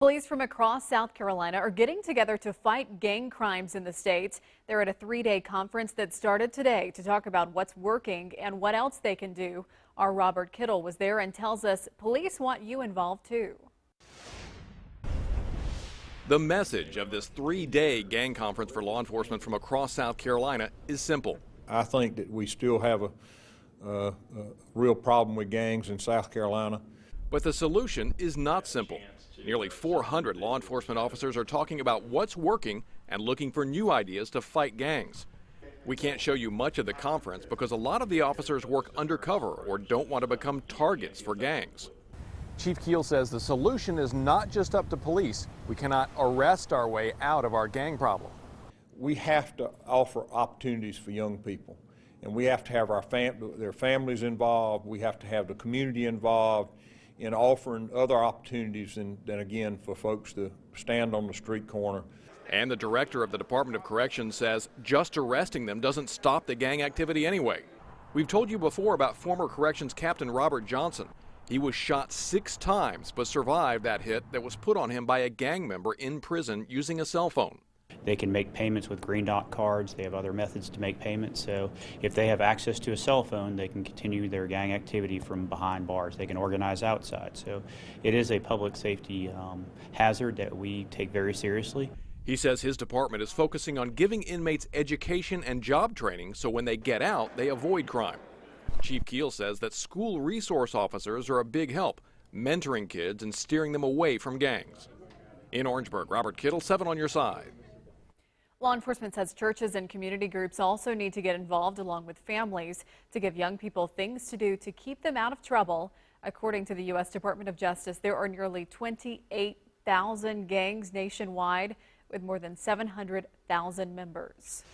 Police from across South Carolina are getting together to fight gang crimes in the state. They're at a three-day conference that started today to talk about what's working and what else they can do. Our Robert Kittle was there and tells us police want you involved too. The message of this three-day gang conference for law enforcement from across South Carolina is simple. I think that we still have a real problem with gangs in South Carolina. But the solution is not simple. Nearly 400 law enforcement officers are talking about what's working and looking for new ideas to fight gangs. We can't show you much of the conference because a lot of the officers work undercover or don't want to become targets for gangs. Chief Keel says the solution is not just up to police. We cannot arrest our way out of our gang problem. We have to offer opportunities for young people, and we have to have their families involved. We have to have the community involved in offering other opportunities than again, for folks to stand on the street corner. And the director of the Department of Corrections says just arresting them doesn't stop the gang activity anyway. We've told you before about former corrections captain Robert Johnson. He was shot 6 times but survived that hit that was put on him by a gang member in prison using a cell phone. They can make payments with Green Dot cards. They have other methods to make payments. So if they have access to a cell phone, they can continue their gang activity from behind bars. They can organize outside. So it is a public safety hazard that we take very seriously. He says his department is focusing on giving inmates education and job training so when they get out, they avoid crime. Chief Keel says that school resource officers are a big help, mentoring kids and steering them away from gangs. In Orangeburg, Robert Kittle, 7 on your side. Law enforcement says churches and community groups also need to get involved along with families to give young people things to do to keep them out of trouble. According to the U.S. Department of Justice, there are nearly 28,000 gangs nationwide with more than 700,000 members.